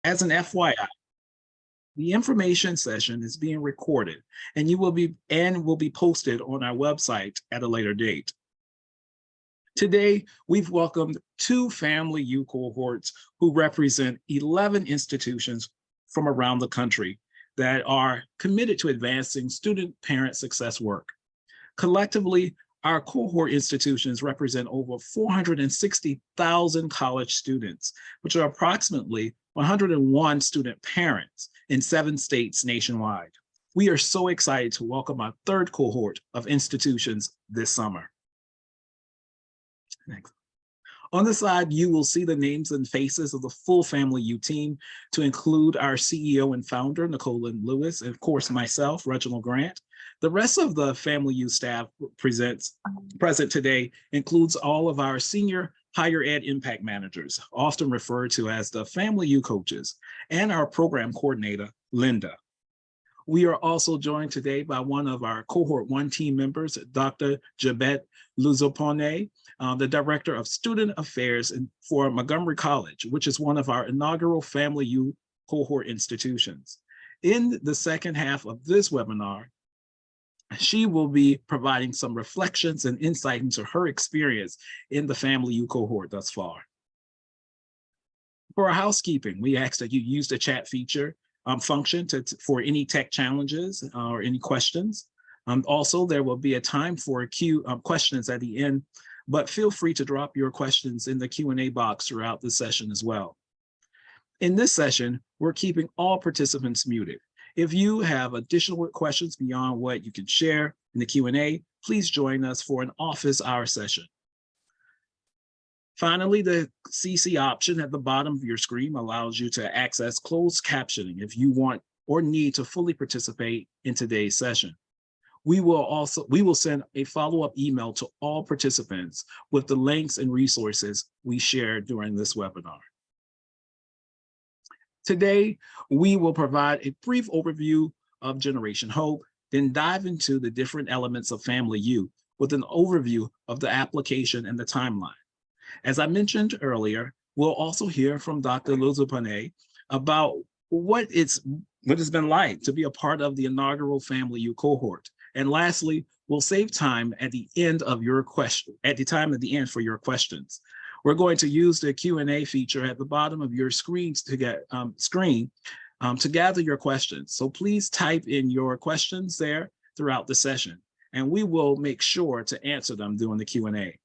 As an FYI, the information session is being recorded and will be posted on our website at a later date. Today, we've welcomed 2 FamilyU cohorts who represent 11 institutions from around the country that are committed to advancing student-parent success work. Collectively, our cohort institutions represent over 460,000 college students, which are approximately 101 student parents in 7 states nationwide. We are so excited to welcome our 3rd cohort of institutions this summer. Next. On the side, you will see the names and faces of the full FamilyU team, to include our CEO and founder, Nicole Lewis, and of course, myself, Reginald Grant. The rest of the FamilyU staff present today includes all of our senior higher ed impact managers, often referred to as the FamilyU coaches, and our program coordinator, Linda. We are also joined today by one of our Cohort 1 team members, Dr. Jabet Luzopone, the Director of Student Affairs for Montgomery College, which is one of our inaugural FamilyU cohort institutions. In the second half of this webinar, she will be providing some reflections and insight into her experience in the FamilyU cohort thus far. For our housekeeping, we ask that you use the chat feature function for any tech challenges or any questions. Also, there will be a time for questions at the end, but feel free to drop your questions in the Q&A box throughout the session as well. In this session, we're keeping all participants muted. If you have additional questions beyond what you can share in the Q&A, please join us for an office hour session. Finally, the CC option at the bottom of your screen allows you to access closed captioning if you want or need to fully participate in today's session. We will send a follow-up email to all participants with the links and resources we shared during this webinar. Today, we will provide a brief overview of Generation Hope, then dive into the different elements of FamilyU with an overview of the application and the timeline. As I mentioned earlier, we'll also hear from Dr. Luzopane about what it's been like to be a part of the inaugural FamilyU cohort. And lastly, we'll save time at the end of your question, for your questions. We're going to use the Q&A feature at the bottom of your screens to gather your questions. So please type in your questions there throughout the session, and we will make sure to answer them during the Q&A.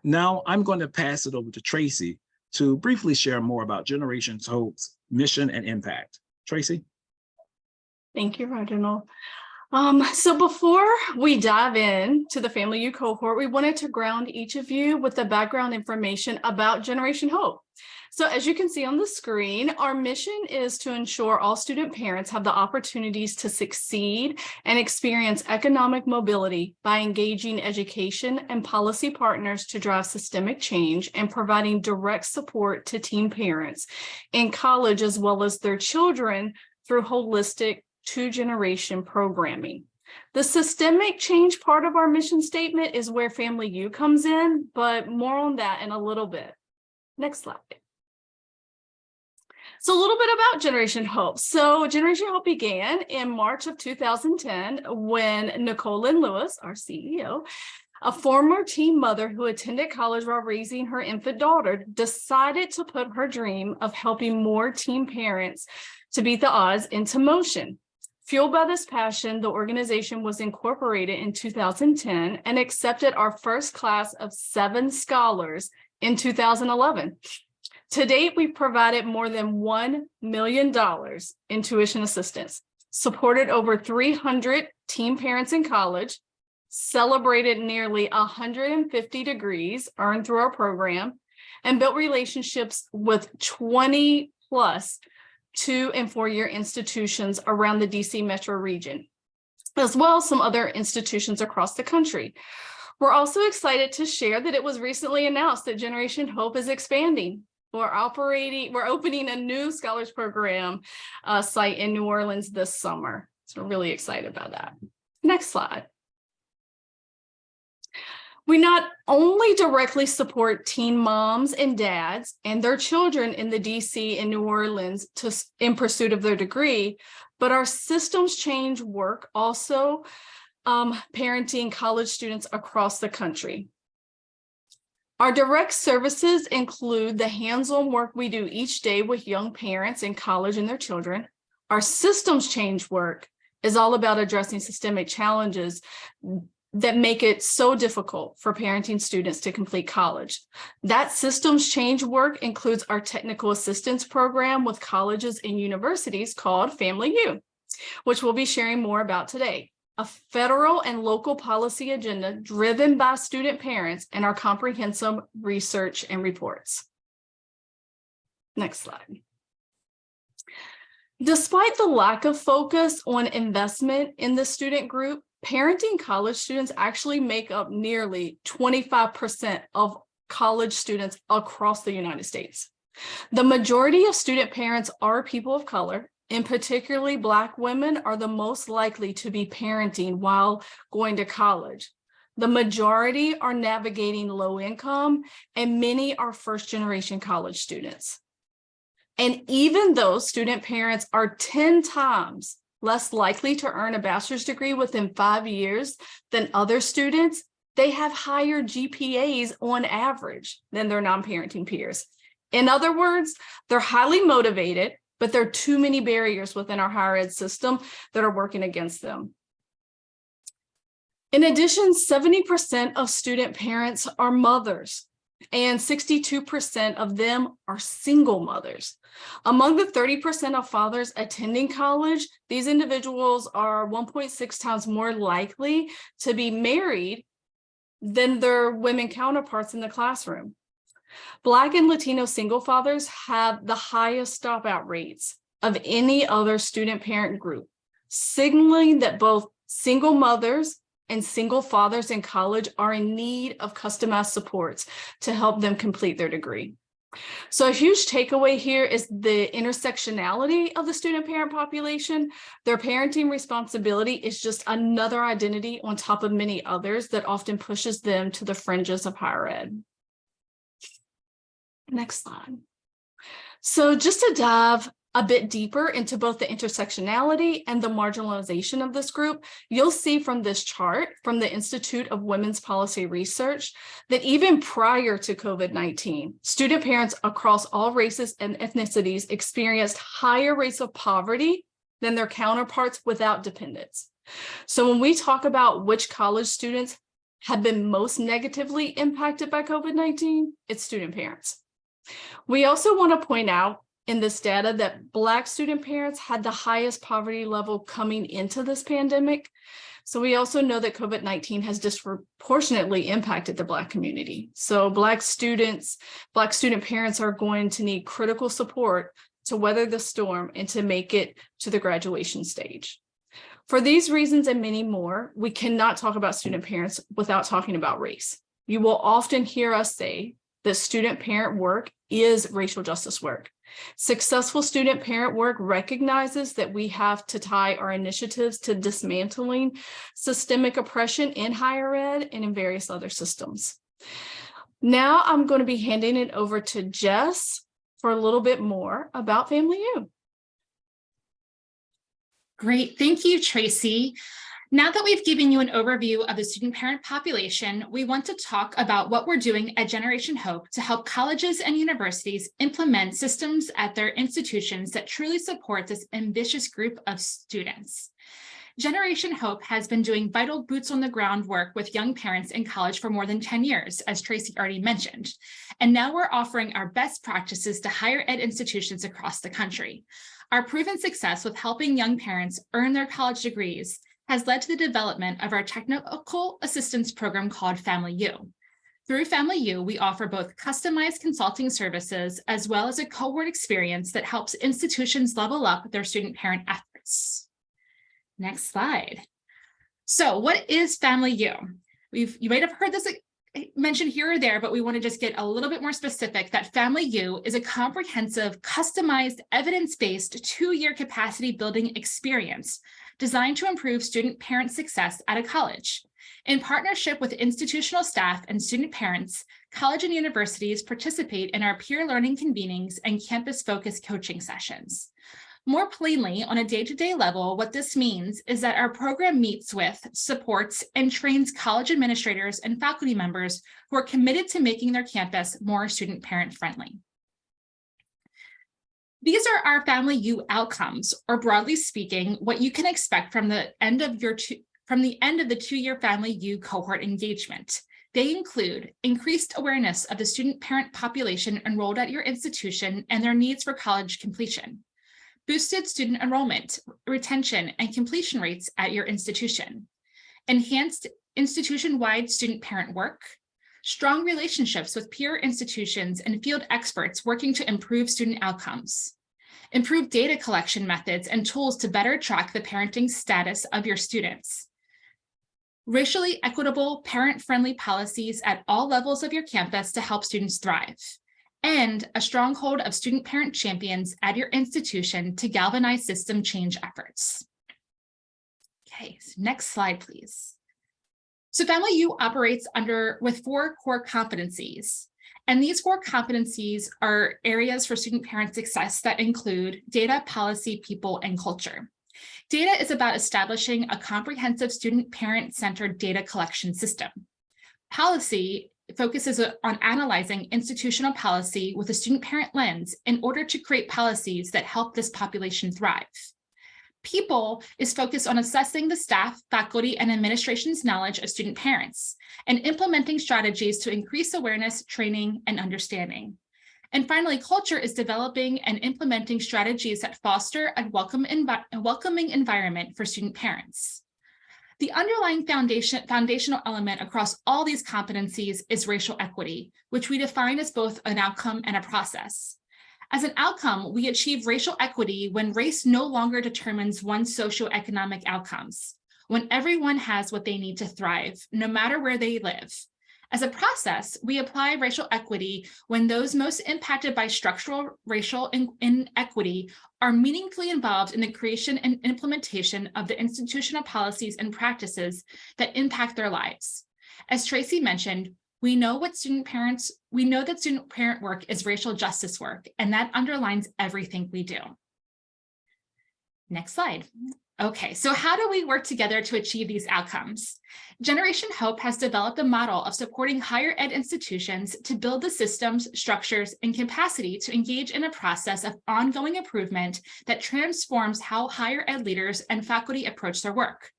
Now, I'm going to pass it over to Tracy to briefly share more about Generation Hope's mission and impact. Tracy? Thank you, Reginald. So before we dive into the FamilyU cohort, we wanted to ground each of you with the background information about Generation Hope. So as you can see on the screen, our mission is to ensure all student parents have the opportunities to succeed and experience economic mobility by engaging education and policy partners to drive systemic change and providing direct support to teen parents in college as well as their children through holistic 2-generation programming. The systemic change part of our mission statement is where FamilyU comes in, but more on that in a little bit. Next slide. So a little bit about Generation Hope. So Generation Hope began in March of 2010 when Nicole Lewis, our CEO, a former teen mother who attended college while raising her infant daughter, decided to put her dream of helping more teen parents to beat the odds into motion. Fueled by this passion, the organization was incorporated in 2010 and accepted our first class of 7 scholars in 2011. To date, we've provided more than $1 million in tuition assistance, supported over 300 teen parents in college, celebrated nearly 150 degrees earned through our program, and built relationships with 20 plus 2- and 4-year institutions around the DC metro region, as well as some other institutions across the country. We're also excited to share that it was recently announced that Generation Hope is expanding. We're opening a new scholars program site in New Orleans this summer. So we're really excited about that. Next slide. We not only directly support teen moms and dads and their children in the DC and New Orleans in pursuit of their degree, but our systems change work also parenting college students across the country. Our direct services include the hands-on work we do each day with young parents in college and their children. Our systems change work is all about addressing systemic challenges that make it so difficult for parenting students to complete college. That systems change work includes our technical assistance program with colleges and universities called FamilyU, which we'll be sharing more about today. A federal and local policy agenda driven by student parents and our comprehensive research and reports. Next slide. Despite the lack of focus on investment in the student group, parenting college students actually make up nearly 25% of college students across the United States. The majority of student parents are people of color, and particularly Black women are the most likely to be parenting while going to college. The majority are navigating low income, and many are first-generation college students. And even though student parents are 10 times less likely to earn a bachelor's degree within 5 years than other students, they have higher GPAs on average than their non-parenting peers. In other words, they're highly motivated, but there are too many barriers within our higher ed system that are working against them. In addition, 70% of student parents are mothers, and 62% of them are single mothers. Among the 30% of fathers attending college, these individuals are 1.6 times more likely to be married than their women counterparts in the classroom. Black and Latino single fathers have the highest dropout rates of any other student parent group, signaling that both single mothers and single fathers in college are in need of customized supports to help them complete their degree. So a huge takeaway here is the intersectionality of the student parent population. Their parenting responsibility is just another identity on top of many others that often pushes them to the fringes of higher ed. Next slide. So just to dive a bit deeper into both the intersectionality and the marginalization of this group, you'll see from this chart from the Institute of Women's Policy Research that even prior to COVID-19, student parents across all races and ethnicities experienced higher rates of poverty than their counterparts without dependents. So when we talk about which college students have been most negatively impacted by COVID-19, it's student parents. We also want to point out in this data that Black student parents had the highest poverty level coming into this pandemic. So we also know that COVID-19 has disproportionately impacted the Black community. So Black student parents are going to need critical support to weather the storm and to make it to the graduation stage. For these reasons and many more, we cannot talk about student parents without talking about race. You will often hear us say that student parent work is racial justice work. Successful student parent work recognizes that we have to tie our initiatives to dismantling systemic oppression in higher ed and in various other systems. Now I'm going to be handing it over to Jess for a little bit more about FamilyU. Great, thank you, Tracy. Now that we've given you an overview of the student parent population, we want to talk about what we're doing at Generation Hope to help colleges and universities implement systems at their institutions that truly support this ambitious group of students. Generation Hope has been doing vital boots on the ground work with young parents in college for more than 10 years, as Tracy already mentioned. And now we're offering our best practices to higher ed institutions across the country. Our proven success with helping young parents earn their college degrees has led to the development of our technical assistance program called FamilyU. Through FamilyU, we offer both customized consulting services as well as a cohort experience that helps institutions level up their student parent efforts. Next slide. So what is FamilyU? You might have heard this mentioned here or there, but we want to just get a little bit more specific that FamilyU is a comprehensive, customized, evidence-based 2-year capacity building experience designed to improve student parent success at a college. In partnership with institutional staff and student parents, college and universities participate in our peer learning convenings and campus-focused coaching sessions. More plainly, on a day-to-day level, what this means is that our program meets with, supports, and trains college administrators and faculty members who are committed to making their campus more student-parent friendly. These are our FamilyU outcomes, or broadly speaking, what you can expect from the end of the two-year FamilyU cohort engagement. They include increased awareness of the student-parent population enrolled at your institution and their needs for college completion, boosted student enrollment, retention, and completion rates at your institution, enhanced institution-wide student-parent work, strong relationships with peer institutions and field experts working to improve student outcomes, improved data collection methods and tools to better track the parenting status of your students, racially equitable, parent-friendly policies at all levels of your campus to help students thrive, and a stronghold of student-parent champions at your institution to galvanize system change efforts. Okay, so next slide, please. So FamilyU operates with 4 core competencies. And these 4 competencies are areas for student-parent success that include data, policy, people, and culture. Data is about establishing a comprehensive student-parent-centered data collection system. Policy focuses on analyzing institutional policy with a student-parent lens in order to create policies that help this population thrive. People is focused on assessing the staff, faculty, and administration's knowledge of student parents and implementing strategies to increase awareness, training, and understanding. And finally, culture is developing and implementing strategies that foster a welcoming environment for student parents. The underlying foundational element across all these competencies is racial equity, which we define as both an outcome and a process. As an outcome, we achieve racial equity when race no longer determines one's socioeconomic outcomes, when everyone has what they need to thrive, no matter where they live. As a process, we apply racial equity when those most impacted by structural racial inequity are meaningfully involved in the creation and implementation of the institutional policies and practices that impact their lives. As Tracy mentioned, we know that student-parent work is racial justice work, and that underlines everything we do. Next slide. Okay, so how do we work together to achieve these outcomes? Generation Hope has developed a model of supporting higher ed institutions to build the systems, structures, and capacity to engage in a process of ongoing improvement that transforms how higher ed leaders and faculty approach their work.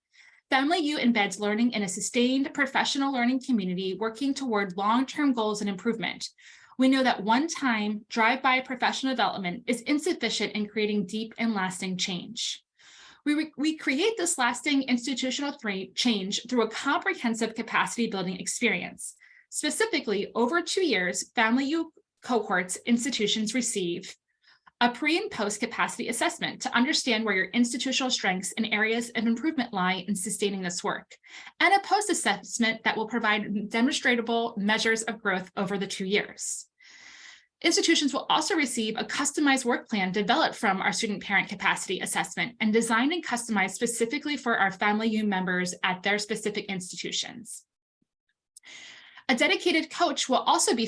FamilyU embeds learning in a sustained professional learning community working toward long-term goals and improvement. We know that one-time drive-by professional development is insufficient in creating deep and lasting change. We create this lasting institutional change through a comprehensive capacity building experience. Specifically, over 2 years, FamilyU Cohorts institutions receive a pre and post capacity assessment to understand where your institutional strengths and areas of improvement lie in sustaining this work, and a post assessment that will provide demonstrable measures of growth over the 2 years. Institutions will also receive a customized work plan developed from our student-parent capacity assessment and designed and customized specifically for our FamilyU members at their specific institutions. A dedicated coach will also be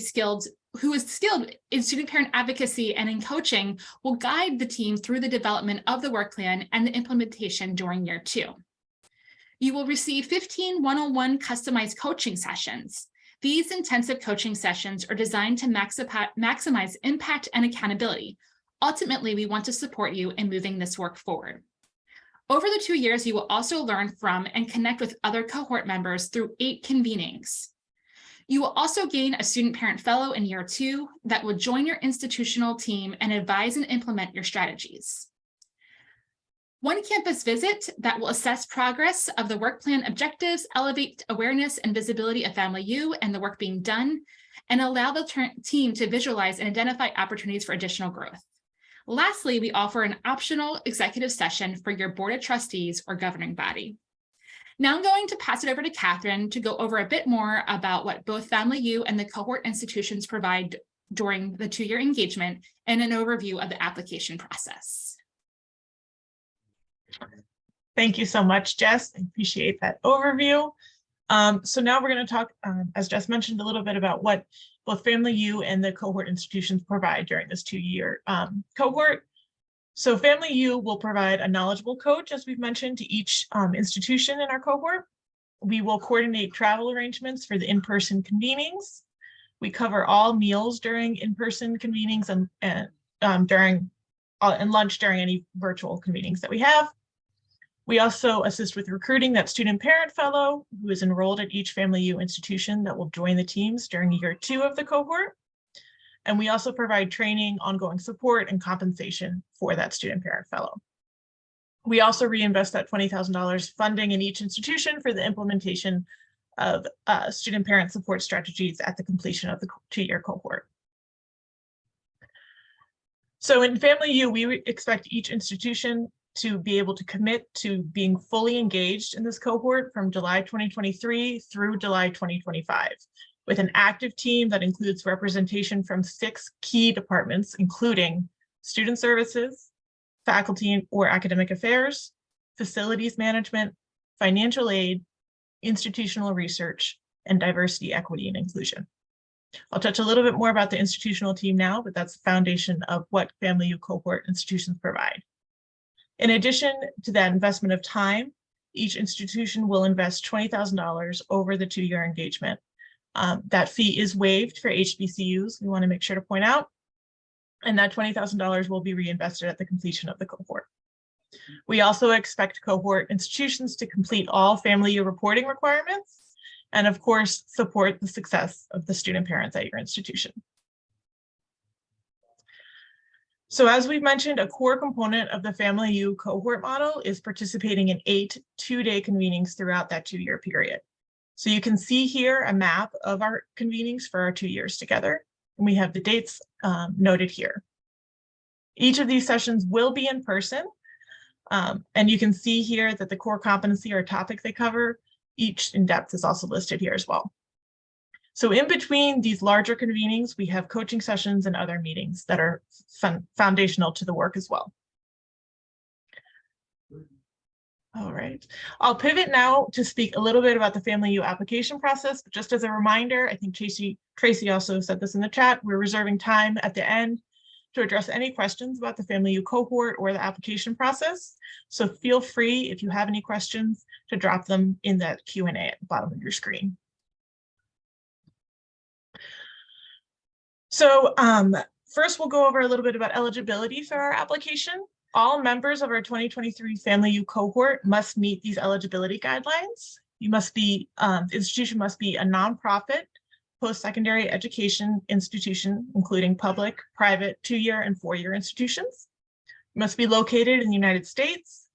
who is skilled in student-parent advocacy and in coaching will guide the team through the development of the work plan and the implementation during year 2. You will receive 15 one-on-one customized coaching sessions. These intensive coaching sessions are designed to maximize impact and accountability. Ultimately, we want to support you in moving this work forward. Over the 2 years, you will also learn from and connect with other cohort members through 8 convenings. You will also gain a student-parent fellow in year 2 that will join your institutional team and advise and implement your strategies. One campus visit that will assess progress of the work plan objectives, elevate awareness and visibility of FamilyU and the work being done, and allow the team to visualize and identify opportunities for additional growth. Lastly, we offer an optional executive session for your board of trustees or governing body. Now I'm going to pass it over to Catherine to go over a bit more about what both FamilyU and the cohort institutions provide during the 2-year engagement and an overview of the application process. Thank you so much, Jess. I appreciate that overview. So now we're going to talk, as Jess mentioned, a little bit about what both FamilyU and the cohort institutions provide during this 2-year cohort. So FamilyU will provide a knowledgeable coach, as we've mentioned, to each institution in our cohort. We will coordinate travel arrangements for the in-person convenings. We cover all meals during in-person convenings and lunch during any virtual convenings that we have. We also assist with recruiting that student parent fellow who is enrolled at each FamilyU institution that will join the teams during year 2 of the cohort. And we also provide training, ongoing support, and compensation for that student parent fellow. We also reinvest that $20,000 funding in each institution for the implementation of student parent support strategies at the completion of the 2-year cohort. So in FamilyU, we expect each institution to be able to commit to being fully engaged in this cohort from July 2023 through July 2025, with an active team that includes representation from 6 key departments, including student services, faculty or academic affairs, facilities management, financial aid, institutional research, and diversity, equity, and inclusion. I'll touch a little bit more about the institutional team now, but that's the foundation of what FamilyU cohort institutions provide. In addition to that investment of time, each institution will invest $20,000 over the 2-year engagement. That fee is waived for HBCUs, we want to make sure to point out, and that $20,000 will be reinvested at the completion of the cohort. We also expect cohort institutions to complete all FamilyU reporting requirements and, of course, support the success of the student parents at your institution. So as we've mentioned, a core component of the FamilyU cohort model is participating in 8 2-day convenings throughout that 2-year period. So you can see here a map of our convenings for our 2 years together, and we have the dates noted here. Each of these sessions will be in person, and you can see here that the core competency or topic they cover, each in depth, is also listed here as well. So in between these larger convenings, we have coaching sessions and other meetings that are foundational to the work as well. All right, I'll pivot now to speak a little bit about the FamilyU application process. But just as a reminder, I think Tracy also said this in the chat, we're reserving time at the end to address any questions about the FamilyU cohort or the application process. So feel free, if you have any questions, to drop them in that Q&A at the bottom of your screen. So first, we'll go over a little bit about eligibility for our application. All members of our 2023 FamilyU cohort must meet these eligibility guidelines. You must be, the institution must be a nonprofit post-secondary education institution, including public, private, 2-year and 4-year institutions. You must be located in the United States,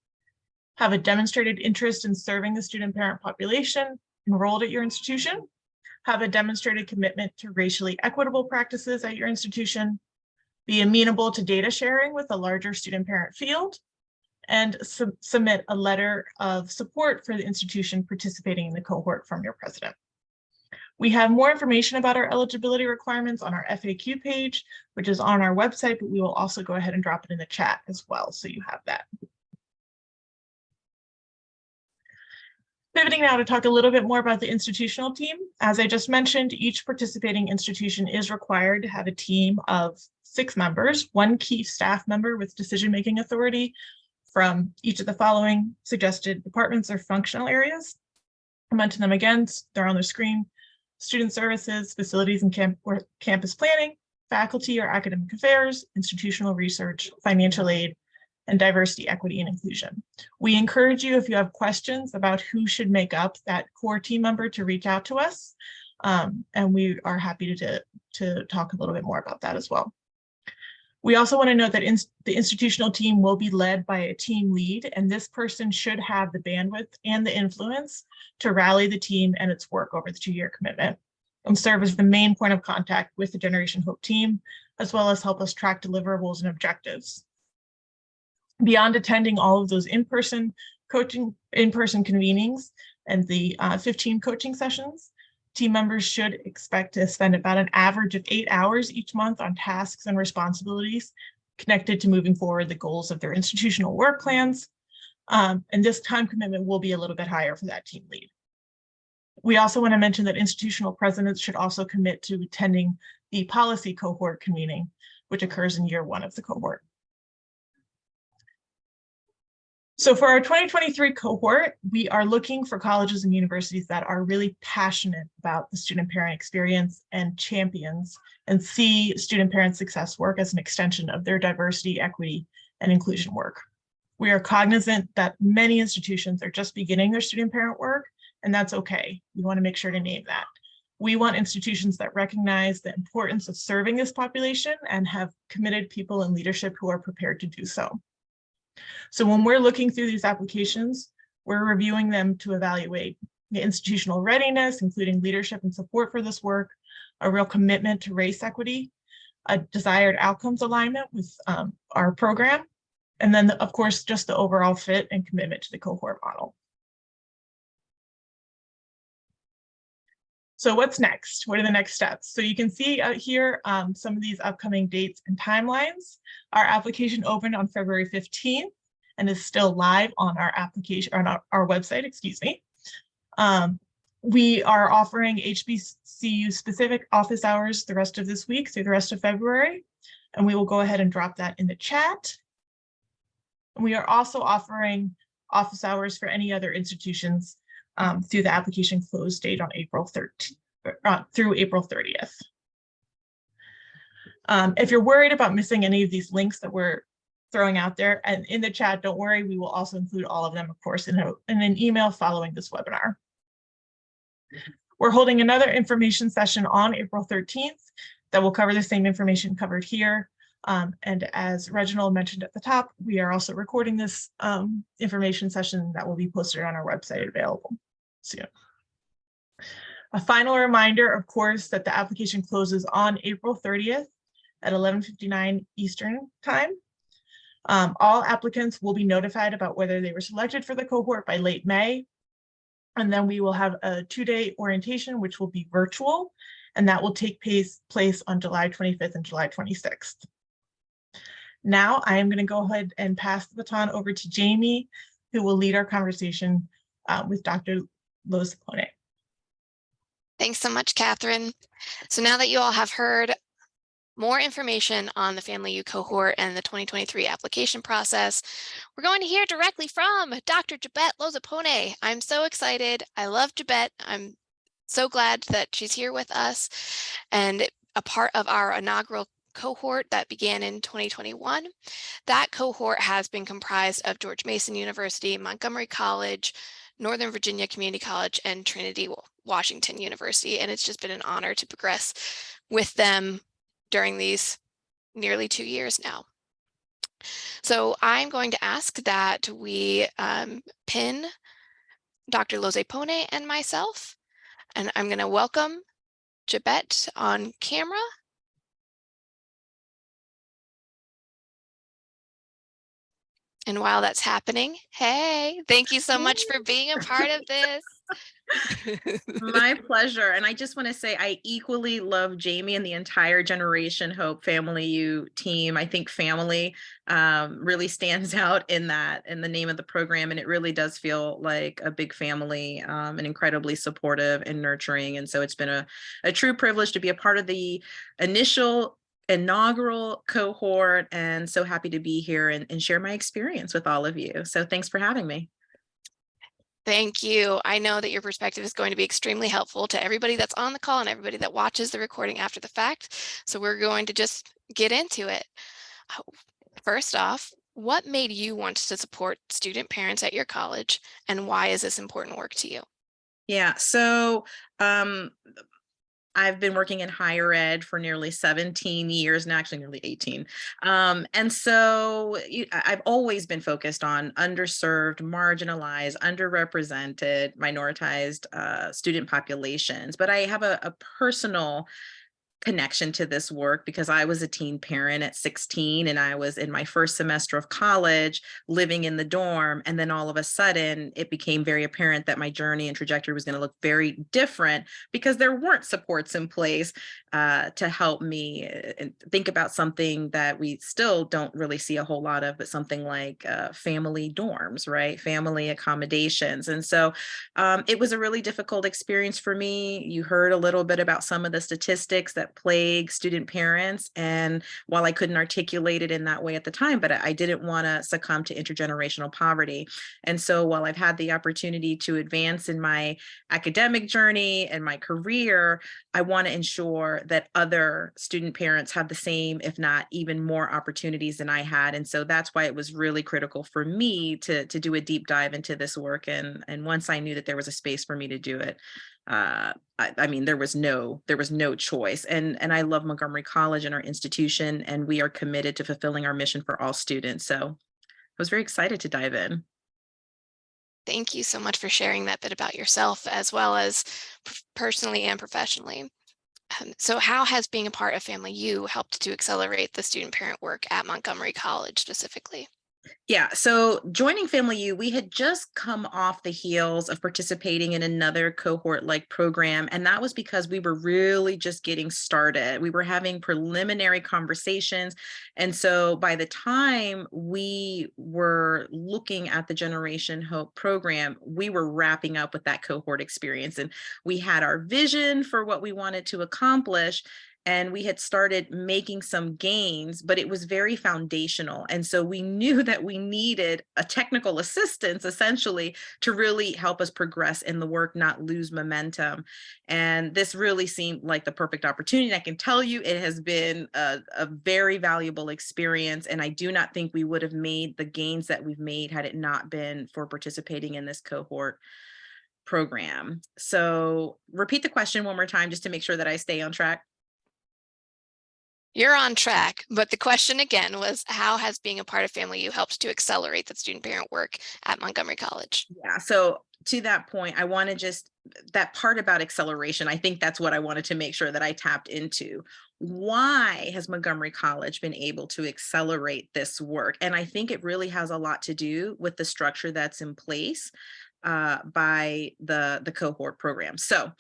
have a demonstrated interest in serving the student parent population enrolled at your institution, have a demonstrated commitment to racially equitable practices at your institution, be amenable to data sharing with a larger student parent field, and submit a letter of support for the institution participating in the cohort from your president. We have more information about our eligibility requirements on our FAQ page, which is on our website, but we will also go ahead and drop it in the chat as well, so you have that. Pivoting now to talk a little bit more about the institutional team. As I just mentioned, each participating institution is required to have a team of 6 members, 1 key staff member with decision-making authority from each of the following suggested departments or functional areas. I'll mention them again, they're on the screen: student services, facilities and campus planning, faculty or academic affairs, institutional research, financial aid, and diversity, equity, and inclusion. We encourage you, if you have questions about who should make up that core team member, to reach out to us. And we are happy to talk a little bit more about that as well. We also want to note that the institutional team will be led by a team lead, and this person should have the bandwidth and the influence to rally the team and its work over the 2-year commitment and serve as the main point of contact with the Generation Hope team, as well as help us track deliverables and objectives. Beyond attending all of those in-person convenings and the 15 coaching sessions, team members should expect to spend about an average of 8 hours each month on tasks and responsibilities connected to moving forward the goals of their institutional work plans. And this time commitment will be a little bit higher for that team lead. We also want to mention that institutional presidents should also commit to attending the policy cohort convening, which occurs in year 1 of the cohort. So for our 2023 cohort, we are looking for colleges and universities that are really passionate about the student-parent experience and champions and see student-parent success work as an extension of their diversity, equity, and inclusion work. We are cognizant that many institutions are just beginning their student-parent work, and that's okay. We want to make sure to name that. We want institutions that recognize the importance of serving this population and have committed people in leadership who are prepared to do so. So when we're looking through these applications, we're reviewing them to evaluate the institutional readiness, including leadership and support for this work, a real commitment to race equity, a desired outcomes alignment with our program, and then, of course, just the overall fit and commitment to the cohort model. So what's next? What are the next steps? So you can see out here some of these upcoming dates and timelines. Our application opened on February 15th and is still live on our application, on our website, excuse me. We are offering HBCU specific office hours the rest of this week through the rest of February, and we will go ahead and drop that in the chat. We are also offering office hours for any other institutions through the application close date on April 13th, through April 30th. If you're worried about missing any of these links that we're throwing out there and in the chat, don't worry, we will also include all of them, of course, in an email following this webinar. We're holding another information session on April 13th that will cover the same information covered here. And as Reginald mentioned at the top, we are also recording this information session that will be posted on our website available soon. A final reminder, of course, that the application closes on April 30th at 11:59 Eastern time. All applicants will be notified about whether they were selected for the cohort by late May. And then we will have a 2-day orientation, which will be virtual, and that will take place on July 25th and July 26th. Now I am going to go ahead and pass the baton over to Jamie, who will lead our conversation with Dr. Lozapone. Thanks so much, Catherine. So now that you all have heard more information on the FamilyU cohort and the 2023 application process, we're going to hear directly from Dr. Jabet Lozapone. I'm so excited. I love Jabet. I'm so glad that she's here with us and a part of our inaugural cohort that began in 2021. That cohort has been comprised of George Mason University, Montgomery College, Northern Virginia Community College, and Trinity Washington University. And it's just been an honor to progress with them during these nearly 2 years now. So I'm going to ask that we pin Dr. Lozapone and myself, and I'm going to welcome Jabet on camera. And while that's happening, hey, thank you so much for being a part of this. My pleasure. And I just want to say I equally love Jamie and the entire Generation Hope FamilyU team. I think family really stands out in the name of the program. And it really does feel like a big family and incredibly supportive and nurturing. And so it's been a true privilege to be a part of the inaugural cohort, and so happy to be here and share my experience with all of you. So thanks for having me. Thank you. I know that your perspective is going to be extremely helpful to everybody that's on the call and everybody that watches the recording after the fact. So we're going to just get into it. First off, what made you want to support student parents at your college, and why is this important work to you? Yeah, so I've been working in higher ed for nearly 17 years now, actually nearly 18. And so I've always been focused on underserved, marginalized, underrepresented, minoritized student populations. But I have a personal connection to this work because I was a teen parent at 16 and I was in my first semester of college living in the dorm. And then all of a sudden it became very apparent that my journey and trajectory was going to look very different because there weren't supports in place to help me think about something that we still don't really see a whole lot of, but something like family dorms, right? Family accommodations. And so it was a really difficult experience for me. You heard a little bit about some of the statistics that plague student parents. And while I couldn't articulate it in that way at the time, but I didn't want to succumb to intergenerational poverty. And so while I've had the opportunity to advance in my academic journey and my career, I want to ensure that other student parents have the same, if not even more opportunities than I had. And so that's why it was really critical for me to do a deep dive into this work. And once I knew that there was a space for me to do it, I mean, there was no choice. And I love Montgomery College and our institution, and we are committed to fulfilling our mission for all students. So I was very excited to dive in. Thank you so much for sharing that bit about yourself as well as personally and professionally. So how has being a part of FamilyU helped to accelerate the student parent work at Montgomery College specifically? Yeah, so joining FamilyU, we had just come off the heels of participating in another cohort-like program, and that was because we were really just getting started. We were having preliminary conversations, and so by the time we were looking at the Generation Hope program, we were wrapping up with that cohort experience, and we had our vision for what we wanted to accomplish. And we had started making some gains, but it was very foundational. And so we knew that we needed a technical assistance essentially to really help us progress in the work, not lose momentum. And this really seemed like the perfect opportunity. I can tell you it has been a very valuable experience. And I do not think we would have made the gains that we've made had it not been for participating in this cohort program. So repeat the question one more time, just to make sure that I stay on track. You're on track, but the question again was, how has being a part of FamilyU helped to accelerate the student parent work at Montgomery College? Yeah, so to that point, I want to just, that part about acceleration, I think that's what I wanted to make sure that I tapped into. Why has Montgomery College been able to accelerate this work? And I think it really has a lot to do with the structure that's in place by the cohort program. So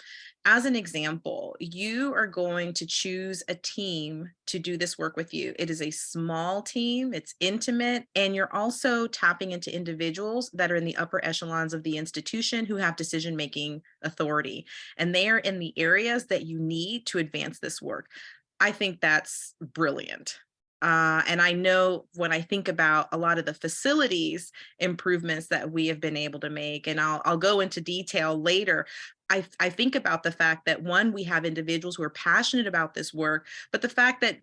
as an example, you are going to choose a team to do this work with you. It is a small team, it's intimate, and you're also tapping into individuals that are in the upper echelons of the institution who have decision-making authority. And they are in the areas that you need to advance this work. I think that's brilliant. And I know when I think about a lot of the facilities improvements that we have been able to make, and I'll go into detail later, I think about the fact that one, we have individuals who are passionate about this work, but the fact that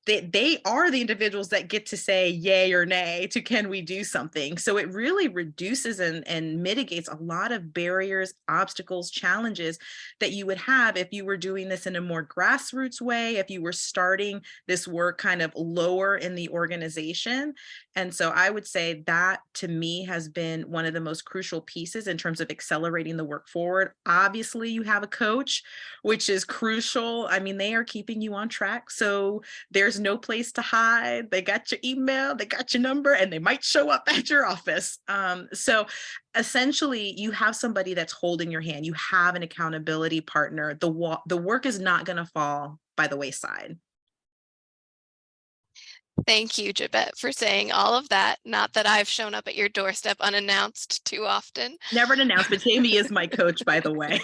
they are the individuals that get to say yay or nay to can we do something. So it really reduces and mitigates a lot of barriers, obstacles, challenges that you would have if you were doing this in a more grassroots way, if you were starting this work kind of lower in the organization. And so I would say that to me has been one of the most crucial pieces in terms of accelerating the work forward. Obviously, you have a coach, which is crucial. I mean, they are keeping you on track. So there's no place to hide. They got your email, they got your number, and they might show up at your office. So essentially, you have somebody that's holding your hand. You have an accountability partner. The work is not going to fall by the wayside. Thank you, Jabet, for saying all of that. Not that I've shown up at your doorstep unannounced too often. Never an announcement. Jamie is my coach, by the way.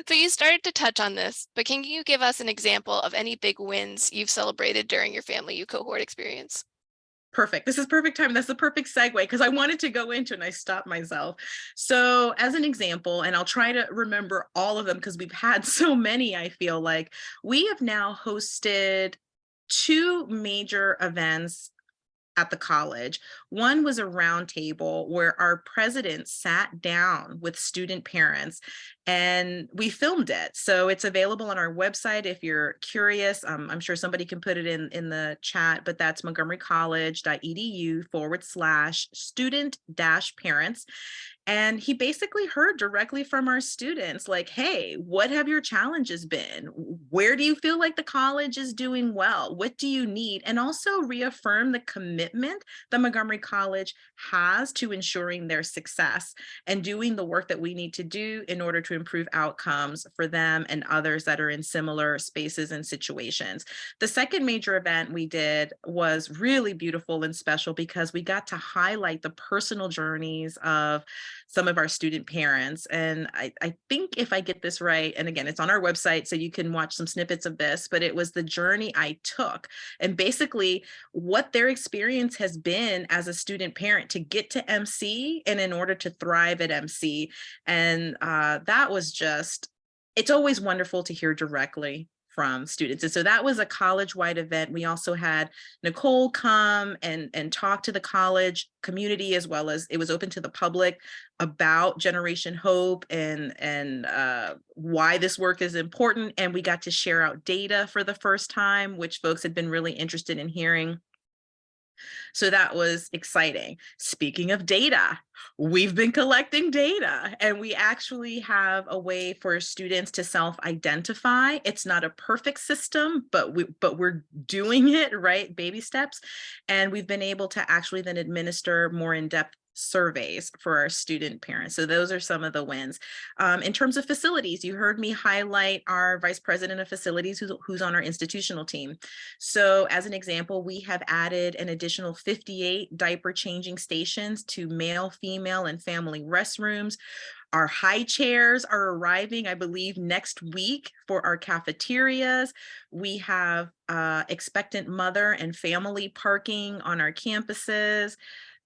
So you started to touch on this, but can you give us an example of any big wins you've celebrated during your FamilyU cohort experience? Perfect. This is perfect time. That's the perfect segue because I wanted to go into it and I stopped myself. So as an example, and I'll try to remember all of them because we've had so many, I feel like we have now hosted 2 major events at the college. One was a roundtable where our president sat down with student parents and we filmed it. So it's available on our website if you're curious. I'm sure somebody can put it in the chat, but that's montgomerycollege.edu/student-parents. And he basically heard directly from our students, like, hey, what have your challenges been? Where do you feel like the college is doing well? What do you need? And also reaffirm the commitment that Montgomery College has to ensuring their success and doing the work that we need to do in order to improve outcomes for them and others that are in similar spaces and situations. The second major event we did was really beautiful and special because we got to highlight the personal journeys of some of our student parents. And I think if I get this right, and again, it's on our website, so you can watch some snippets of this, but it was the journey I took and basically what their experience has been as a student parent to get to MC and in order to thrive at MC. And that was just, it's always wonderful to hear directly from students. And so that was a college-wide event. We also had Nicole come and talk to the college community, as well as it was open to the public about Generation Hope and why this work is important. And we got to share out data for the first time, which folks had been really interested in hearing. So that was exciting. Speaking of data, we've been collecting data and we actually have a way for students to self-identify. It's not a perfect system, but we're doing it, right? Baby steps. And we've been able to actually then administer more in-depth surveys for our student parents. So those are some of the wins. In terms of facilities, you heard me highlight our vice president of facilities who's on our institutional team. So as an example, we have added an additional 58 diaper changing stations to male, female, and family restrooms. Our high chairs are arriving, I believe, next week for our cafeterias. We have expectant mother and family parking on our campuses.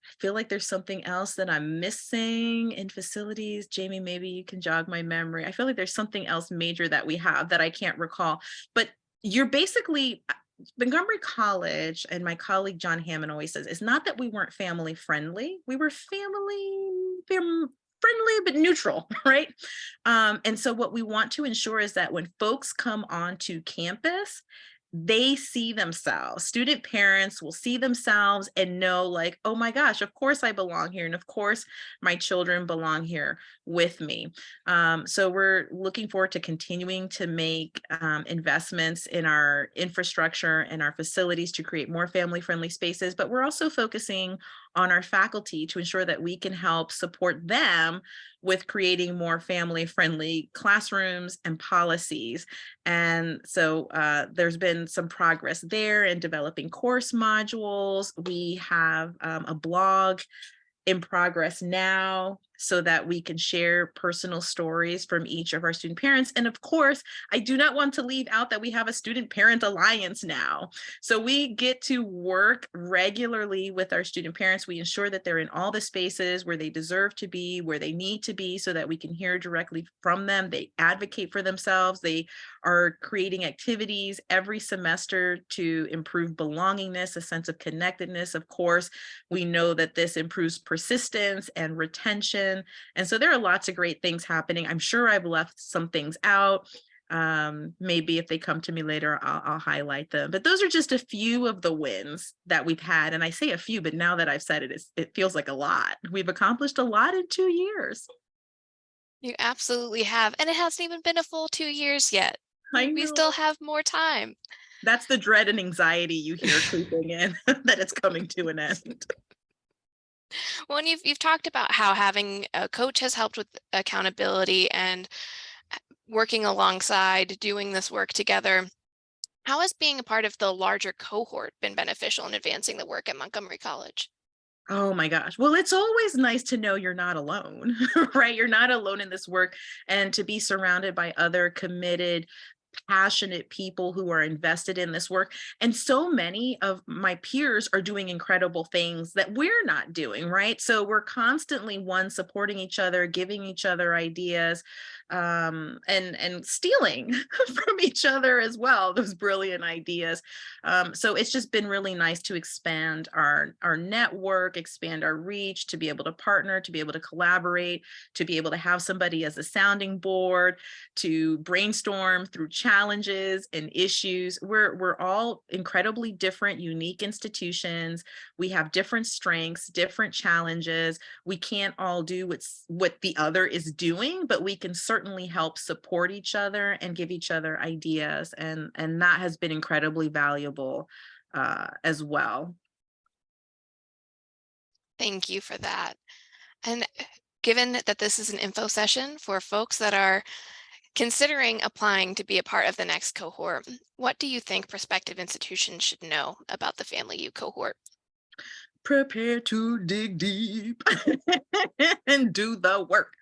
I feel like there's something else that I'm missing in facilities. Jamie, maybe you can jog my memory. I feel like there's something else major that we have that I can't recall, but you're basically, Montgomery College, and my colleague John Hammond always says, it's not that we weren't family friendly. We were family friendly, but neutral, right? And so what we want to ensure is that when folks come onto campus, they see themselves. Student parents will see themselves and know, like, oh my gosh, of course I belong here. And of course my children belong here with me. So we're looking forward to continuing to make investments in our infrastructure and our facilities to create more family-friendly spaces, but we're also focusing on our faculty to ensure that we can help support them with creating more family-friendly classrooms and policies. And so there's been some progress there in developing course modules. We have a blog in progress now so that we can share personal stories from each of our student parents. And of course, I do not want to leave out that we have a student parent alliance now. So we get to work regularly with our student parents. We ensure that they're in all the spaces where they deserve to be, where they need to be, so that we can hear directly from them. They advocate for themselves. They are creating activities every semester to improve belongingness, a sense of connectedness. Of course, we know that this improves persistence and retention. And so there are lots of great things happening. I'm sure I've left some things out. Maybe if they come to me later, I'll highlight them. But those are just a few of the wins that we've had. And I say a few, but now that I've said it, it feels like a lot. We've accomplished a lot in 2 years. You absolutely have. And it hasn't even been a full 2 years yet. We still have more time. That's the dread and anxiety you hear creeping in, that it's coming to an end. Well, and you've talked about how having a coach has helped with accountability and working alongside doing this work together. How has being a part of the larger cohort been beneficial in advancing the work at Montgomery College? Oh my gosh. Well, it's always nice to know you're not alone, right? You're not alone in this work, and to be surrounded by other committed, passionate people who are invested in this work. And so many of my peers are doing incredible things that we're not doing, right? So we're constantly, one, supporting each other, giving each other ideas. and stealing from each other as well, those brilliant ideas. So it's just been really nice to expand our network, expand our reach, to be able to partner, to be able to collaborate, to be able to have somebody as a sounding board, to brainstorm through challenges and issues. We're all incredibly different, unique institutions. We have different strengths, different challenges. We can't all do what the other is doing, but we can certainly help support each other and give each other ideas. And that has been incredibly valuable as well. Thank you for that. And given that this is an info session for folks that are considering applying to be a part of the next cohort, what do you think prospective institutions should know about the FamilyU cohort? Prepare to dig deep and do the work.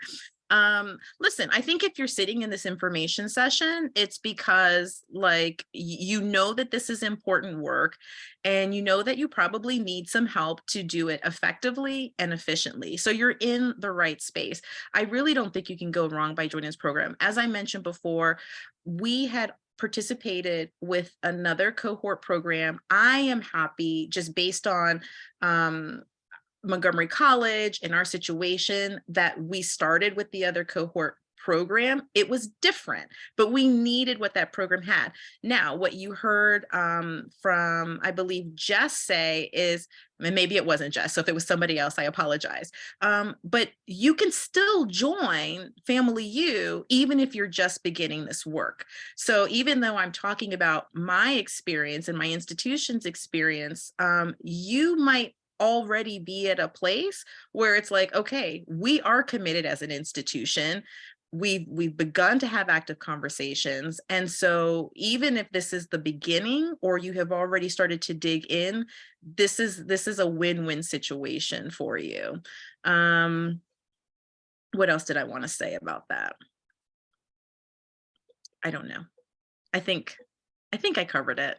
Listen, I think if you're sitting in this information session, it's because like, you know that this is important work, and you know that you probably need some help to do it effectively and efficiently. So you're in the right space. I really don't think you can go wrong by joining this program. As I mentioned before, we had participated with another cohort program. I am happy, just based on Montgomery College and our situation, that we started with the other cohort program. It was different, but we needed what that program had. Now, what you heard from, I believe, Jess say is, and maybe it wasn't Jess, so if it was somebody else, I apologize. But you can still join FamilyU even if you're just beginning this work. So even though I'm talking about my experience and my institution's experience, you might already be at a place where it's like, okay, we are committed as an institution. We've begun to have active conversations. And so even if this is the beginning, or you have already started to dig in, this is a win-win situation for you. What else did I want to say about that? I don't know. I think I covered it.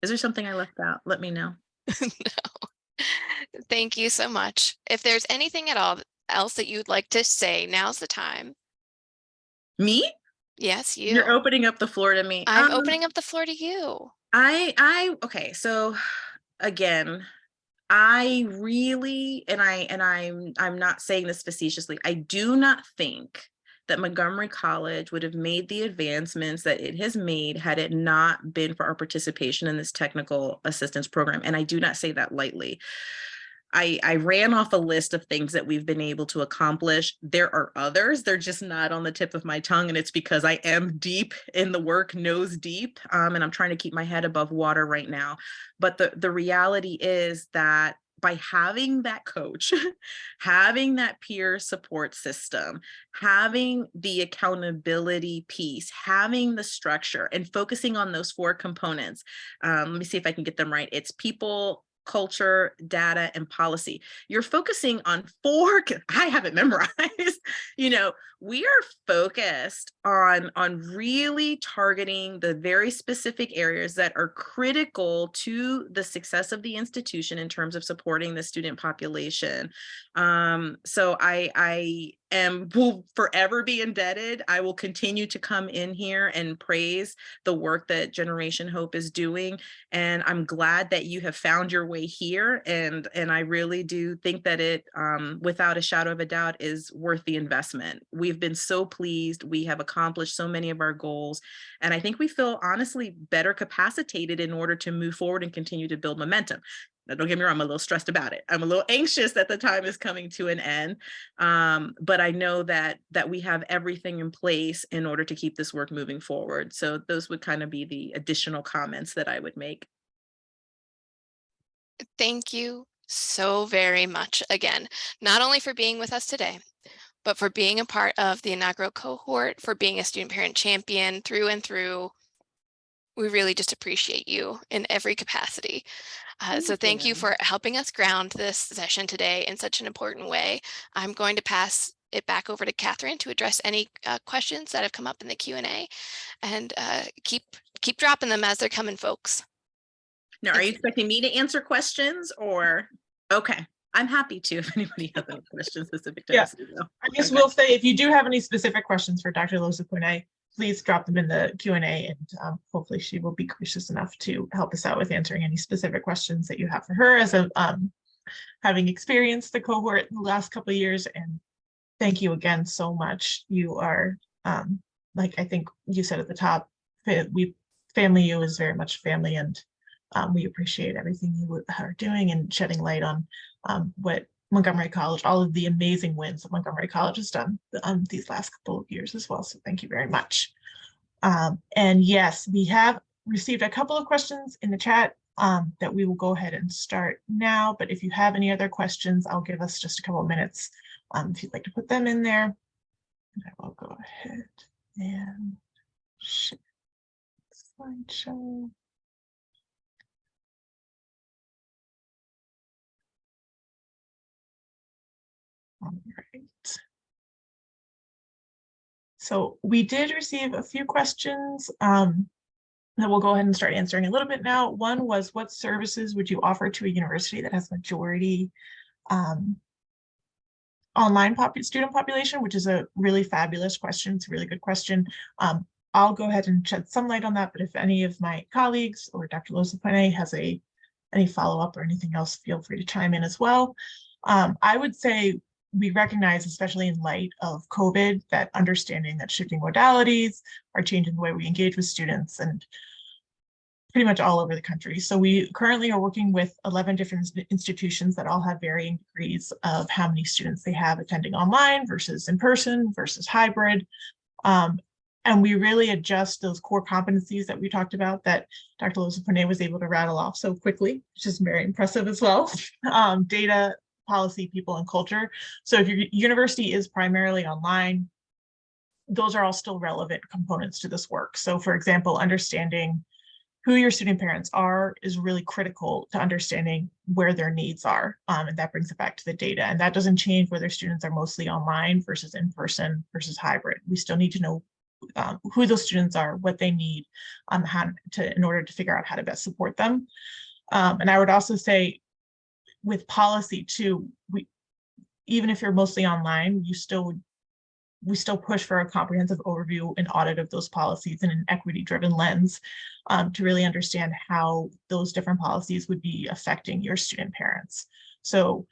Is there something I left out? Let me know. No. Thank you so much. If there's anything at all else that you'd like to say, now's the time. Me? Yes, you. You're opening up the floor to me. I'm opening up the floor to you. Okay, so again, I really, and I'm not saying this facetiously, I do not think that Montgomery College would have made the advancements that it has made had it not been for our participation in this technical assistance program. And I do not say that lightly. I ran off a list of things that we've been able to accomplish. There are others, they're just not on the tip of my tongue. And it's because I am deep in the work, nose deep, and I'm trying to keep my head above water right now. But the reality is that by having that coach, having that peer support system, having the accountability piece, having the structure, and focusing on those 4 components. Let me see if I can get them right. It's people, culture, data, and policy. You're focusing on 4, I have it memorized. You know, we are focused on really targeting the very specific areas that are critical to the success of the institution in terms of supporting the student population. So I will forever be indebted. I will continue to come in here and praise the work that Generation Hope is doing. And I'm glad that you have found your way here. And I really do think that it, without a shadow of a doubt, is worth the investment. We've been so pleased. We have accomplished so many of our goals. And I think we feel honestly better capacitated in order to move forward and continue to build momentum. Now, don't get me wrong, I'm a little stressed about it. I'm a little anxious that the time is coming to an end. But I know that we have everything in place in order to keep this work moving forward. So those would kind of be the additional comments that I would make. Thank you so very much again, not only for being with us today, but for being a part of the inaugural cohort, for being a student parent champion through and through. We really just appreciate you in every capacity. So thank you for helping us ground this session today in such an important way. I'm going to pass it back over to Catherine to address any questions that have come up in the Q&A, and keep dropping them as they're coming, folks. Now, are you expecting me to answer questions or? Okay. I'm happy to if anybody has any questions specific to Yeah. us. I guess Okay. we'll say if you do have any specific questions for Dr. Lozapune, please drop them in the Q&A, and hopefully she will be gracious enough to help us out with answering any specific questions that you have for her as a having experienced the cohort in the last couple of years. And thank you again so much. You are, like I think you said at the top, FamilyU is very much family, and we appreciate everything you are doing and shedding light on what Montgomery College, all of the amazing wins that Montgomery College has done these last couple of years as well. So thank you very much. And yes, we have received a couple of questions in the chat that we will go ahead and start now. But if you have any other questions, I'll give us just a couple of minutes if you'd like to put them in there. And I will go ahead and share the slideshow. All right. So we did receive a few questions that we'll go ahead and start answering a little bit now. One was, what services would you offer to a university that has majority online student population, which is a really fabulous question. It's a really good question. I'll go ahead and shed some light on that, but if any of my colleagues or Dr. Lozapune has any follow-up or anything else, feel free to chime in as well. I would say we recognize, especially in light of COVID, that understanding that shifting modalities are changing the way we engage with students, and pretty much all over the country. So we currently are working with 11 different institutions that all have varying degrees of how many students they have attending online versus in person versus hybrid. And we really adjust those core competencies that we talked about that Dr. Lozapune was able to rattle off so quickly, which is very impressive as well. Data, policy, people, and culture. So if your university is primarily online, those are all still relevant components to this work. So for example, understanding who your student parents are is really critical to understanding where their needs are. And that brings it back to the data. And that doesn't change whether students are mostly online versus in person versus hybrid. We still need to know who those students are, what they need, in order to figure out how to best support them. And I would also say with policy too, even if you're mostly online, we still push for a comprehensive overview and audit of those policies in an equity-driven lens to really understand how those different policies would be affecting your student parents. So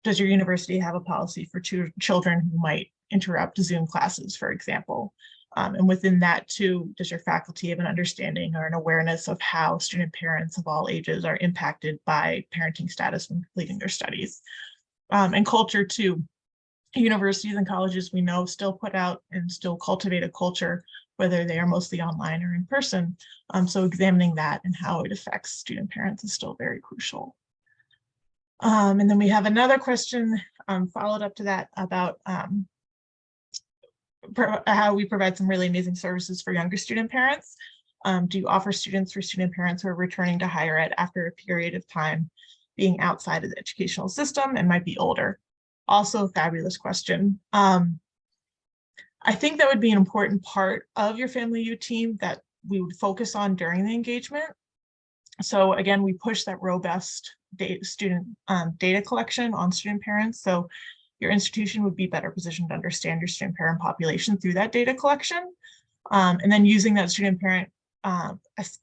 does your university have a policy for children who might interrupt Zoom classes, for example? And within that too, does your faculty have an understanding or an awareness of how student parents of all ages are impacted by parenting status when completing their studies? And culture too. Universities and colleges, we know, still put out and still cultivate a culture, whether they are mostly online or in person. So examining that and how it affects student parents is still very crucial. And then we have another question followed up to that about how we provide some really amazing services for younger student parents. Do you offer students for student parents who are returning to higher ed after a period of time being outside of the educational system and might be older? Also a fabulous question. I think that would be an important part of your FamilyU team that we would focus on during the engagement. So again, we push that robust student data collection on student parents. So your institution would be better positioned to understand your student parent population through that data collection. And then using that student parent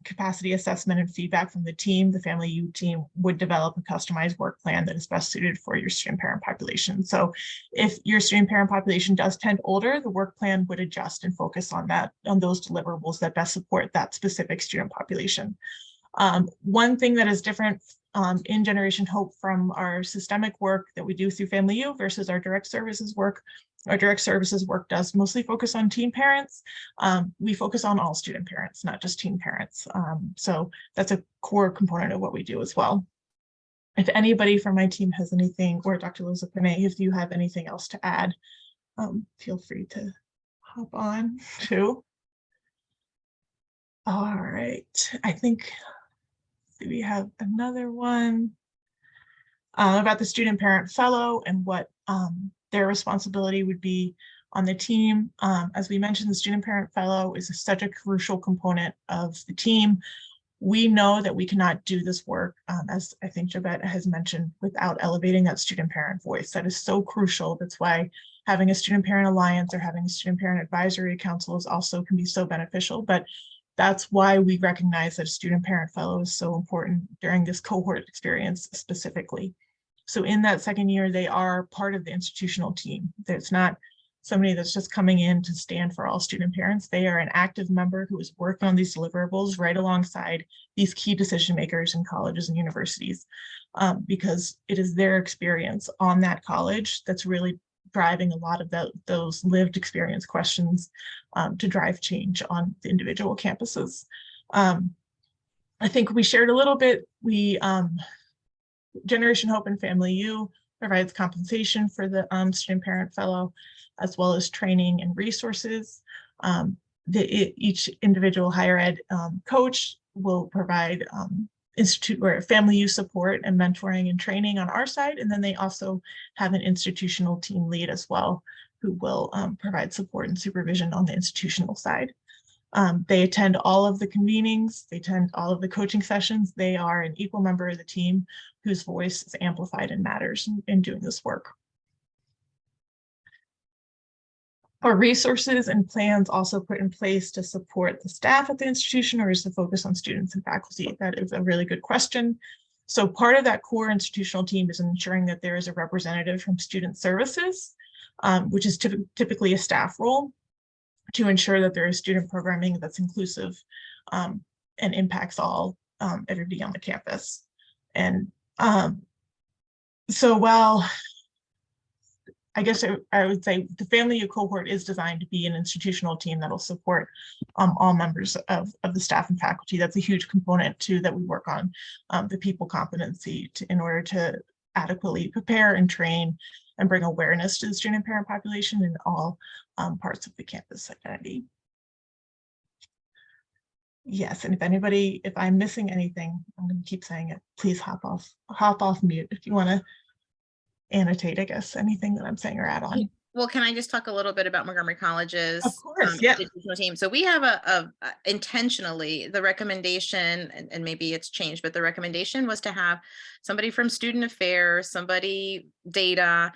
capacity assessment and feedback from the team, the FamilyU team would develop a customized work plan that is best suited for your student parent population. So if your student parent population does tend older, the work plan would adjust and focus on those deliverables that best support that specific student population. One thing that is different in Generation Hope from our systemic work that we do through FamilyU versus our direct services work. Our direct services work does mostly focus on teen parents. We focus on all student parents, not just teen parents. So that's a core component of what we do as well. If anybody from my team has anything, or Dr. Lozapune, if you have anything else to add, feel free to hop on too. All right, I think we have another one about the student parent fellow and what their responsibility would be on the team. As we mentioned, the student parent fellow is such a crucial component of the team. We know that we cannot do this work, as I think Javette has mentioned, without elevating that student-parent voice. That is so crucial. That's why having a student-parent alliance or having a student-parent advisory council is also can be so beneficial. But that's why we recognize that a student-parent fellow is so important during this cohort experience specifically. So in that second year, they are part of the institutional team. There's not somebody that's just coming in to stand for all student parents. They are an active member who is working on these deliverables right alongside these key decision makers in colleges and universities, because it is their experience on that college that's really driving a lot of those lived experience questions to drive change on the individual campuses. I think we shared a little bit. Generation Hope and FamilyU provides compensation for the student parent fellow, as well as training and resources. Each individual higher ed coach will provide institute or FamilyU support and mentoring and training on our side. And then they also have an institutional team lead as well, who will provide support and supervision on the institutional side. They attend all of the convenings, they attend all of the coaching sessions. They are an equal member of the team whose voice is amplified and matters in doing this work. Our resources and plans also put in place to support the staff at the institution, or is to focus on students and faculty? That is a really good question. So part of that core institutional team is ensuring that there is a representative from student services, which is typically a staff role, to ensure that there is student programming that's inclusive and impacts everybody on the campus. And so while I guess I would say the FamilyU cohort is designed to be an institutional team that will support all members of the staff and faculty. That's a huge component too that we work on, the people competency in order to adequately prepare and train and bring awareness to the student parent population in all parts of the campus identity. Yes, and if I'm missing anything, I'm going to keep saying it. Please hop off mute if you want to annotate, I guess, anything that I'm saying or add on. Well, can I just talk a little bit about Montgomery College's Of course, yeah. institutional team? So we have intentionally, the recommendation, and maybe it's changed, but the recommendation was to have somebody from student affairs, somebody data,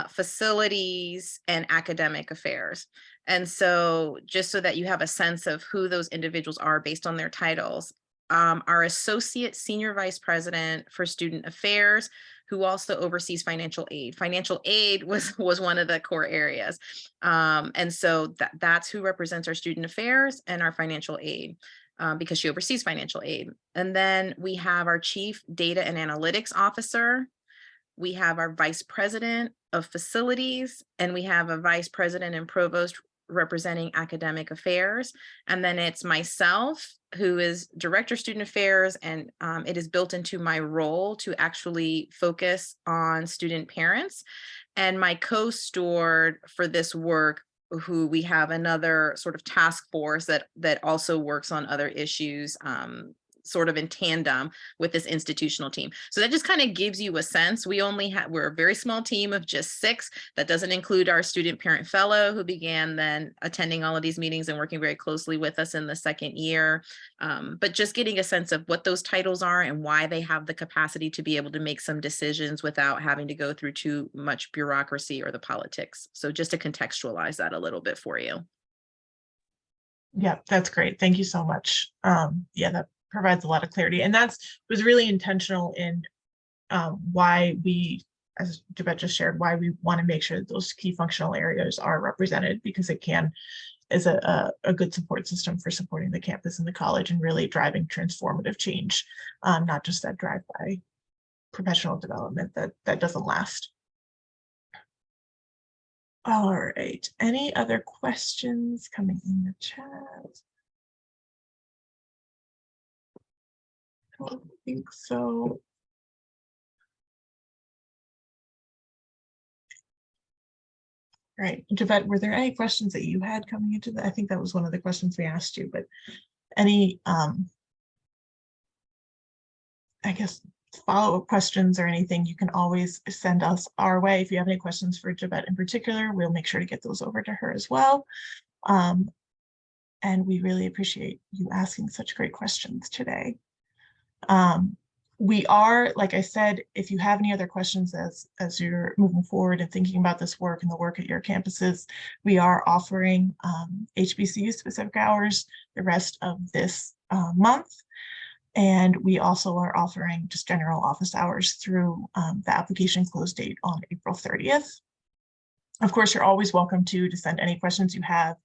facilities, and academic affairs. And so just so that you have a sense of who those individuals are based on their titles, our associate senior vice president for student affairs, who also oversees financial aid. Financial aid was one of the core areas. And so that's who represents our student affairs and our financial aid, because she oversees financial aid. And then we have our chief data and analytics officer. We have our vice president of facilities, and we have a vice president and provost representing academic affairs. And then it's myself, who is director of student affairs, and it is built into my role to actually focus on student parents. And my co-steward for this work, who we have another sort of task force that also works on other issues, sort of in tandem with this institutional team. So that just kind of gives you a sense. We're a very small team of just 6. That doesn't include our student parent fellow, who began then attending all of these meetings and working very closely with us in the second year. But just getting a sense of what those titles are and why they have the capacity to be able to make some decisions without having to go through too much bureaucracy or the politics. So just to contextualize that a little bit for you. Yeah, that's great. Thank you so much. Yeah, that provides a lot of clarity, and was really intentional in why we, as Javette just shared, why we want to make sure that those key functional areas are represented, because it is a good support system for supporting the campus and the college and really driving transformative change, not just that drive-by professional development that doesn't last. All right, any other questions coming in the chat? I don't think so. All right, Javette, were there any questions that you had coming into that? I think that was one of the questions we asked you, but any, I guess, follow-up questions or anything, you can always send us our way. If you have any questions for Javette in particular, we'll make sure to get those over to her as well. And we really appreciate you asking such great questions today. We are, like I said, if you have any other questions as you're moving forward and thinking about this work and the work at your campuses, we are offering HBCU specific hours the rest of this month. And we also are offering just general office hours through the application close date on April 30th. Of course, you're always welcome to send any questions you have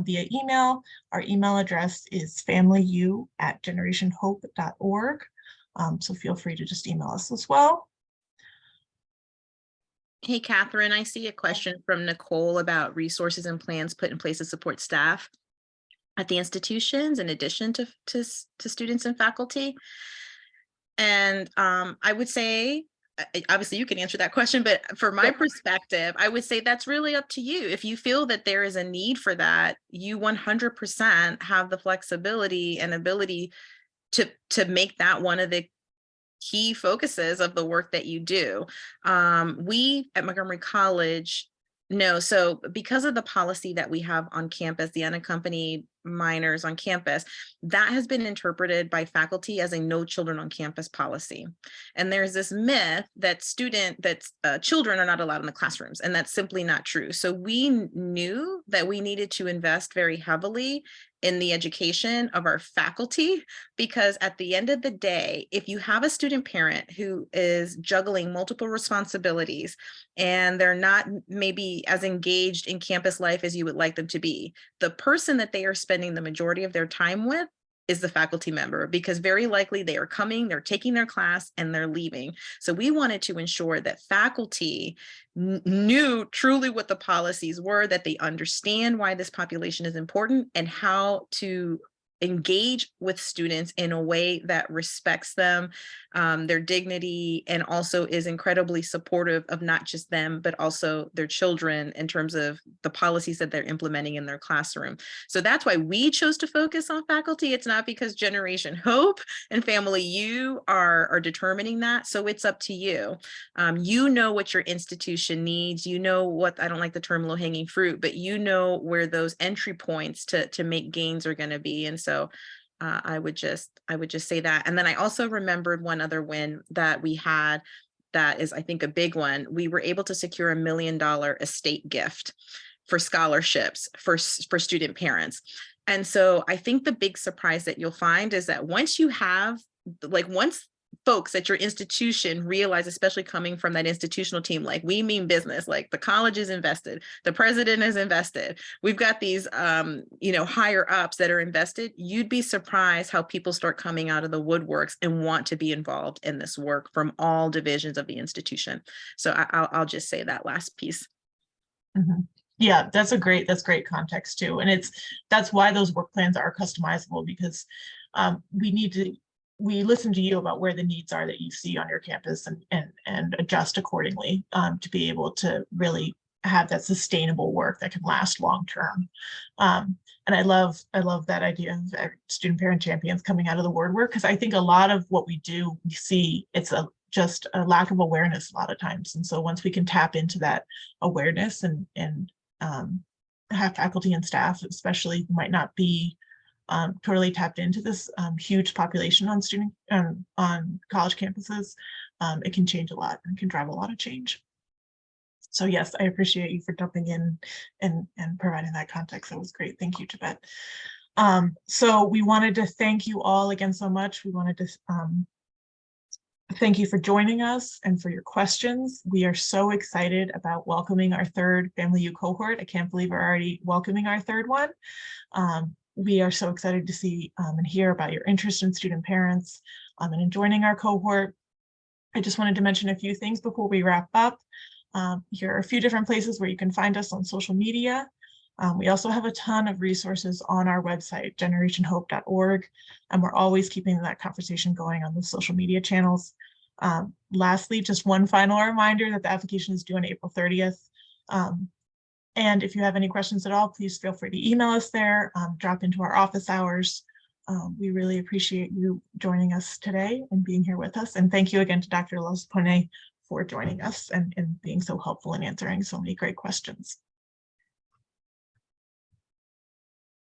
via email. Our email address is familyu@generationhope.org. So feel free to just email us as well. Hey, Catherine, I see a question from Nicole about resources and plans put in place to support staff at the institutions in addition to students and faculty. And I would say, obviously you can answer that question, but from my perspective, I would say that's really up to you. If you feel that there is a need for that, you 100% have the flexibility and ability to make that one of the key focuses of the work that you do. We at Montgomery College know, so because of the policy that we have on campus, the unaccompanied minors on campus, that has been interpreted by faculty as a no children on campus policy. And there's this myth that children are not allowed in the classrooms, and that's simply not true. So we knew that we needed to invest very heavily in the education of our faculty, because at the end of the day, if you have a student parent who is juggling multiple responsibilities and they're not maybe as engaged in campus life as you would like them to be, the person that they are spending the majority of their time with is the faculty member, because very likely they are coming, they're taking their class, and they're leaving. So we wanted to ensure that faculty knew truly what the policies were, that they understand why this population is important and how to engage with students in a way that respects them, their dignity, and also is incredibly supportive of not just them, but also their children in terms of the policies that they're implementing in their classroom. So that's why we chose to focus on faculty. It's not because Generation Hope and FamilyU are determining that. So it's up to you. You know what your institution needs. You know what, I don't like the term low-hanging fruit, but you know where those entry points to make gains are going to be. And so I would just say that. And then I also remembered one other win that we had that is, I think, a big one. We were able to secure $1 million estate gift for scholarships for student parents. And so I think the big surprise that you'll find is that once folks at your institution realize, especially coming from that institutional team, like, we mean business, like the college is invested, the president is invested, we've got these higher ups that are invested, you'd be surprised how people start coming out of the woodworks and want to be involved in this work from all divisions of the institution. So I'll just say that last piece. Mm-hmm. Yeah, that's great context too. And that's why those work plans are customizable, because we listen to you about where the needs are that you see on your campus and adjust accordingly to be able to really have that sustainable work that can last long term. And I love that idea of student parent champions coming out of the word work, because I think a lot of what we do, we see it's just a lack of awareness a lot of times. And so once we can tap into that awareness and have faculty and staff, especially, who might not be totally tapped into this huge population on college campuses, it can change a lot and can drive a lot of change. So yes, I appreciate you for jumping in and providing that context. That was great. Thank you, Tibet. So we wanted to thank you all again so much. We wanted to thank you for joining us and for your questions. We are so excited about welcoming our third FamilyU cohort. I can't believe we're already welcoming our third one. We are so excited to see and hear about your interest in student parents and in joining our cohort. I just wanted to mention a few things before we wrap up. Here are a few different places where you can find us on social media. We also have a ton of resources on our website, generationhope.org, and we're always keeping that conversation going on the social media channels. Lastly, just one final reminder that the application is due on April 30th. And if you have any questions at all, please feel free to email us there, drop into our office hours. We really appreciate you joining us today and being here with us. And thank you again to Dr. Lozpone for joining us and being so helpful in answering so many great questions.